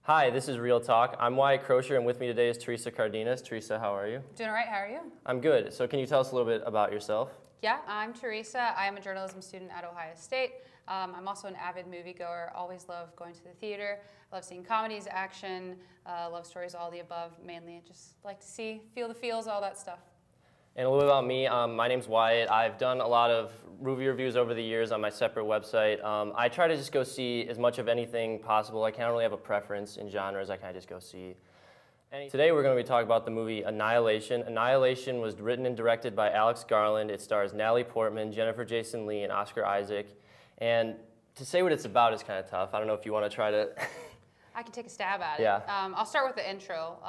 Hi, this is Real Talk. I'm Wyatt Crozier, and with me today is Teresa Cardenas. Teresa, how are you? Doing all right. How are you? I'm good. So can you tell us a little bit about yourself? Yeah, I'm Teresa. I'm a journalism student at Ohio State. I'm also an avid moviegoer. Always love going to the theater. Love seeing comedies, action, love stories, all the above. Mainly, just like to see, feel the feels, all that stuff. And a little bit about me. My name's Wyatt. I've done a lot of movie reviews over the years on my separate website. I try to just go see as much of anything possible. I can't really have a preference in genres. I kind of just go see anything. Today we're going to be talking about the movie Annihilation. Annihilation was written and directed by Alex Garland. It stars Natalie Portman, Jennifer Jason Leigh, and Oscar Isaac. And to say what it's about is kind of tough. I don't know if you want to try to... I can take a stab at it. Yeah. I'll start with the intro.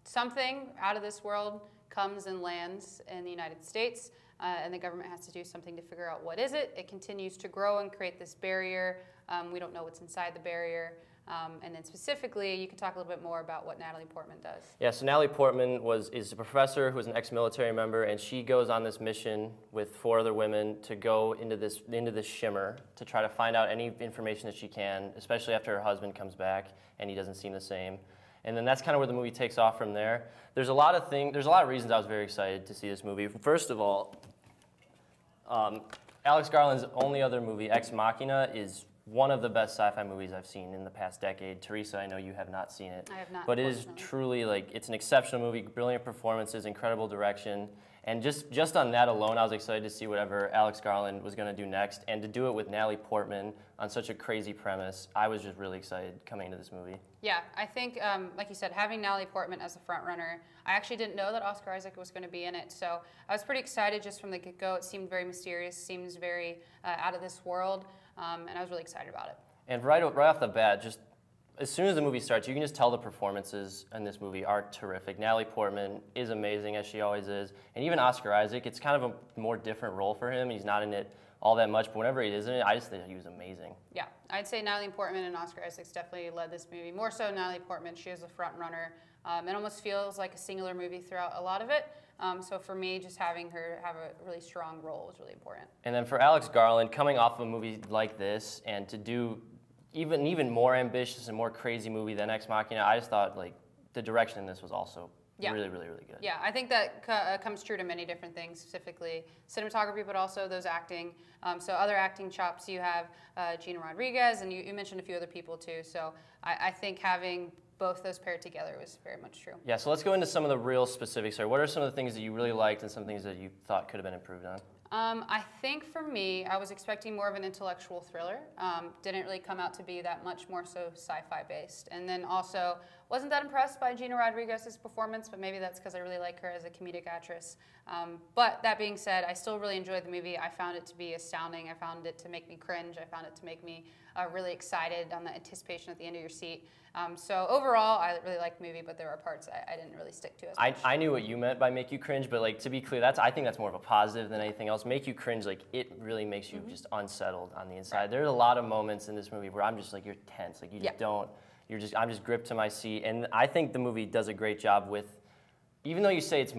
Something out of this world comes and lands in the United States, and the government has to do something to figure out what is it. It continues to grow and create this barrier. We don't know what's inside the barrier. And then specifically, you can talk a little bit more about what Natalie Portman does. Yeah, so Natalie Portman is a professor who is an ex-military member, and she goes on this mission with 4 other women to go into this shimmer to try to find out any information that she can, especially after her husband comes back and he doesn't seem the same. And then that's kind of where the movie takes off from there. There's a lot of reasons I was very excited to see this movie. First of all, Alex Garland's only other movie, Ex Machina, is one of the best sci-fi movies I've seen in the past decade. Teresa, I know you have not seen it. I have not. But it is truly, it's an exceptional movie, brilliant performances, incredible direction. And just on that alone, I was excited to see whatever Alex Garland was going to do next. And to do it with Natalie Portman on such a crazy premise, I was just really excited coming into this movie. Yeah, I think, like you said, having Natalie Portman as the front runner, I actually didn't know that Oscar Isaac was going to be in it. So I was pretty excited just from the get-go. It seemed very mysterious, seems very out of this world, and I was really excited about it. And right off the bat, just as soon as the movie starts, you can just tell the performances in this movie are terrific. Natalie Portman is amazing, as she always is. And even Oscar Isaac, it's kind of a more different role for him. He's not in it all that much, but whenever he is in it, I just think he was amazing. Yeah, I'd say Natalie Portman and Oscar Isaac definitely led this movie. More so Natalie Portman, she is the front runner. It almost feels like a singular movie throughout a lot of it. So for me, just having her have a really strong role was really important. And then for Alex Garland, coming off of a movie like this and to do even more ambitious and more crazy movie than Ex Machina, I just thought the direction in this was also really good. Yeah, I think that comes true to many different things, specifically cinematography, but also those acting. So other acting chops, you have Gina Rodriguez, and you mentioned a few other people too. So I think having both those paired together was very much true. Yeah, so let's go into some of the real specifics here. What are some of the things that you really liked and some things that you thought could have been improved on? I think for me, I was expecting more of an intellectual thriller. Didn't really come out to be that much more so sci-fi based. And then also, wasn't that impressed by Gina Rodriguez's performance, but maybe that's because I really like her as a comedic actress. But that being said, I still really enjoyed the movie. I found it to be astounding. I found it to make me cringe. I found it to make me really excited on the anticipation at the end of your seat. So overall, I really liked the movie, but there were parts I didn't really stick to as much. I knew what you meant by make you cringe, but to be clear, I think that's more of a positive than anything else. Make you cringe, it really makes you just unsettled on the inside. Right. There's a lot of moments in this movie where I'm just you're tense, you just don't, I'm just gripped to my seat. And I think the movie does a great job with, even though you say it's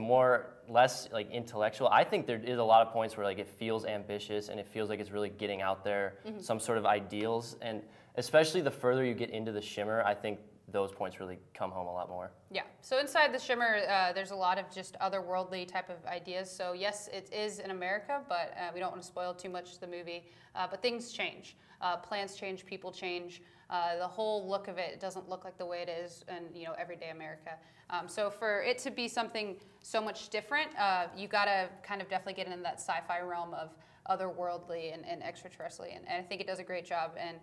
less intellectual, I think there is a lot of points where it feels ambitious and it feels like it's really getting out there some sort of ideals. And especially the further you get into the shimmer, I think those points really come home a lot more. Yeah, so inside the shimmer, there's a lot of just otherworldly type of ideas. So yes, it is in America, but we don't want to spoil too much of the movie. But things change. Plans change, people change. The whole look of it doesn't look like the way it is in everyday America. So for it to be something so much different, you got to kind of definitely get into that sci-fi realm of otherworldly and extraterrestrial, and I think it does a great job. And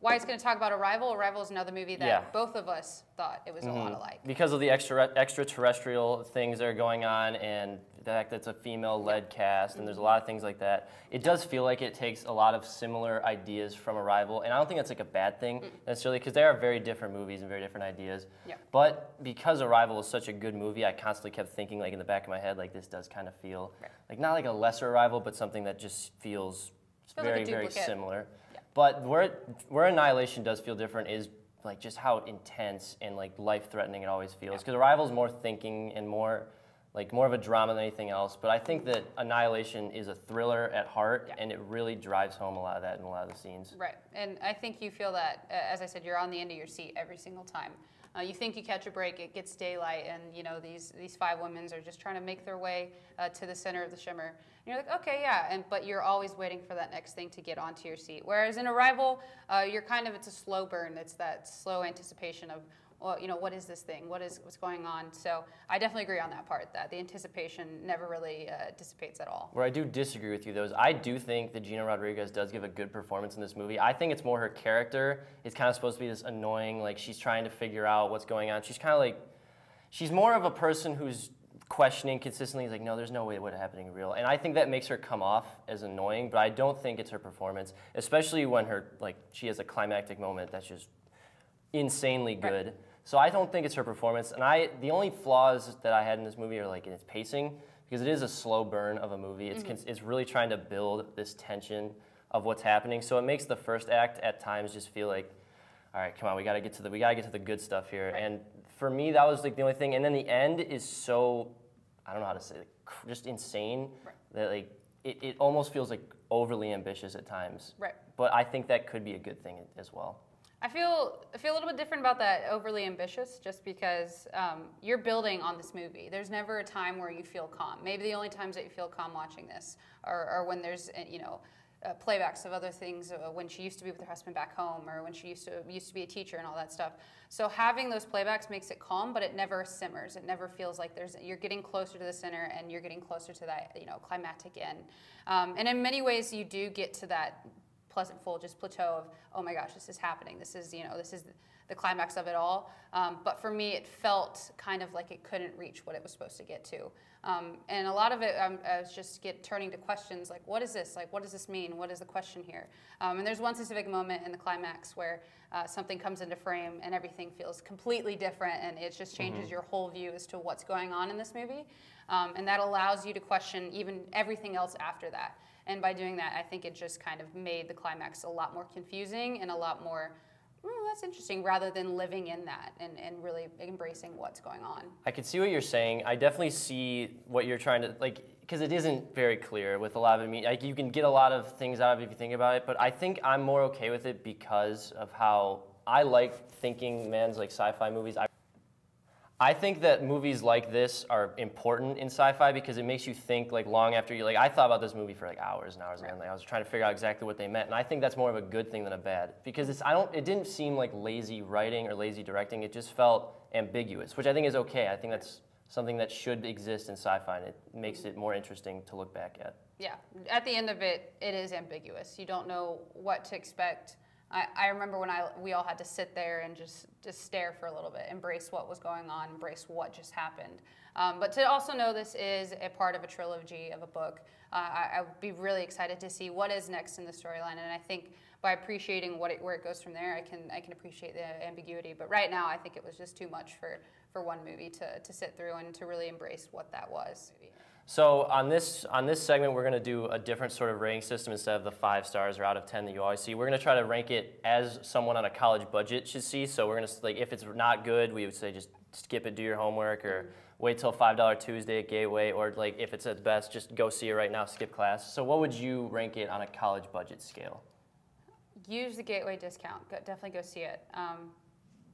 Wyatt's going to talk about Arrival. Arrival is another movie that both of us thought it was a lot alike. Because of the extraterrestrial things that are going on and the fact that it's a female-led cast, and there's a lot of things like that. It does feel like it takes a lot of similar ideas from Arrival, and I don't think that's a bad thing necessarily, because they are very different movies and very different ideas. Yeah. But because Arrival is such a good movie, I constantly kept thinking in the back of my head, this does kind of feel not like a lesser Arrival, but something that just feels very, very similar. But where Annihilation does feel different is just how intense and life-threatening it always feels. Because Arrival is more thinking and more like more of a drama than anything else. But I think that Annihilation is a thriller at heart, and it really drives home a lot of that in a lot of the scenes. Right, and I think you feel that, as I said, you're on the end of your seat every single time. You think you catch a break, it gets daylight, and you know these 5 women are just trying to make their way to the center of the shimmer. And you're like, okay, yeah, but you're always waiting for that next thing to get onto your seat. Whereas in Arrival, it's a slow burn. It's that slow anticipation of, well, you know, what is this thing? What's going on? So I definitely agree on that part, that the anticipation never really dissipates at all. Where I do disagree with you, though, is I do think that Gina Rodriguez does give a good performance in this movie. I think it's more her character is kind of supposed to be this annoying, like she's trying to figure out what's going on. She's kind of like, she's more of a person who's questioning consistently, like, no, there's no way what's happening is real. And I think that makes her come off as annoying, but I don't think it's her performance, especially when she has a climactic moment that's just insanely good. Right. So I don't think it's her performance, and the only flaws that I had in this movie are like in its pacing, because it is a slow burn of a movie. It's really trying to build this tension of what's happening. So it makes the first act at times just feel like, all right, come on, we gotta get to the good stuff here. Right. And for me, that was like the only thing. And then the end is so, I don't know how to say it, just insane, that like it almost feels like overly ambitious at times. Right. But I think that could be a good thing as well. I feel a little bit different about that overly ambitious, just because you're building on this movie. There's never a time where you feel calm. Maybe the only times that you feel calm watching this are when there's playbacks of other things, when she used to be with her husband back home, or when she used to be a teacher and all that stuff. So having those playbacks makes it calm, but it never simmers. It never feels like you're getting closer to the center and you're getting closer to that climactic end. And in many ways, you do get to that pleasant full just plateau of, oh my gosh, this is happening. This is the climax of it all. But for me, it felt kind of like it couldn't reach what it was supposed to get to. And a lot of it, I was just turning to questions like, what is this? Like, what does this mean? What is the question here? And there's one specific moment in the climax where something comes into frame and everything feels completely different, and it just changes your whole view as to what's going on in this movie. And that allows you to question even everything else after that. And by doing that, I think it just kind of made the climax a lot more confusing and a lot more, that's interesting, rather than living in that and really embracing what's going on. I can see what you're saying. I definitely see what you're trying to, because it isn't very clear with a lot of it. Like, you can get a lot of things out of it if you think about it, but I think I'm more okay with it because of how I like thinking man's like sci-fi movies. I think that movies like this are important in sci-fi because it makes you think like long after you, like I thought about this movie for like hours and hours, and like, I was trying to figure out exactly what they meant, and I think that's more of a good thing than a bad, because it didn't seem like lazy writing or lazy directing. It just felt ambiguous, which I think is okay. I think that's something that should exist in sci-fi, and it makes it more interesting to look back at. Yeah, at the end of it, it is ambiguous. You don't know what to expect. I remember when we all had to sit there and just stare for a little bit, embrace what was going on, embrace what just happened. But to also know this is a part of a trilogy of a book, I would be really excited to see what is next in the storyline. And I think by appreciating where it goes from there, I can appreciate the ambiguity. But right now, I think it was just too much for one movie to sit through and to really embrace what that was. So on this segment, we're going to do a different sort of rating system instead of the 5 stars or out of 10 that you always see. We're going to try to rank it as someone on a college budget should see. So we're going to, like, if it's not good, we would say just skip it, do your homework, or wait till $5 Tuesday at Gateway, or like if it's at best, just go see it right now, skip class. So what would you rank it on a college budget scale? Use the Gateway discount. Definitely go see it.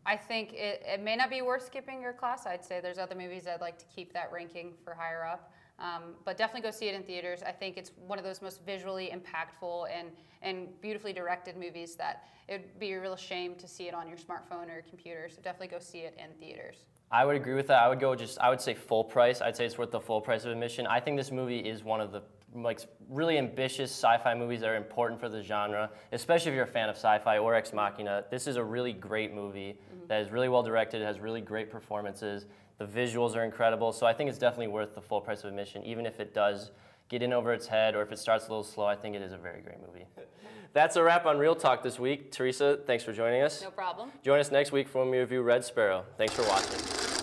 I think it may not be worth skipping your class. I'd say there's other movies I'd like to keep that ranking for higher up. But definitely go see it in theaters. I think it's one of those most visually impactful and beautifully directed movies that it would be a real shame to see it on your smartphone or your computer. So definitely go see it in theaters. I would agree with that. I would say full price. I'd say it's worth the full price of admission. I think this movie is one of the really ambitious sci-fi movies that are important for the genre, especially if you're a fan of sci-fi or Ex Machina. This is a really great movie that is really well directed, has really great performances. The visuals are incredible, so I think it's definitely worth the full price of admission, even if it does get in over its head or if it starts a little slow. I think it is a very great movie. That's a wrap on Real Talk this week. Teresa, thanks for joining us. No problem. Join us next week for when we review Red Sparrow. Thanks for watching.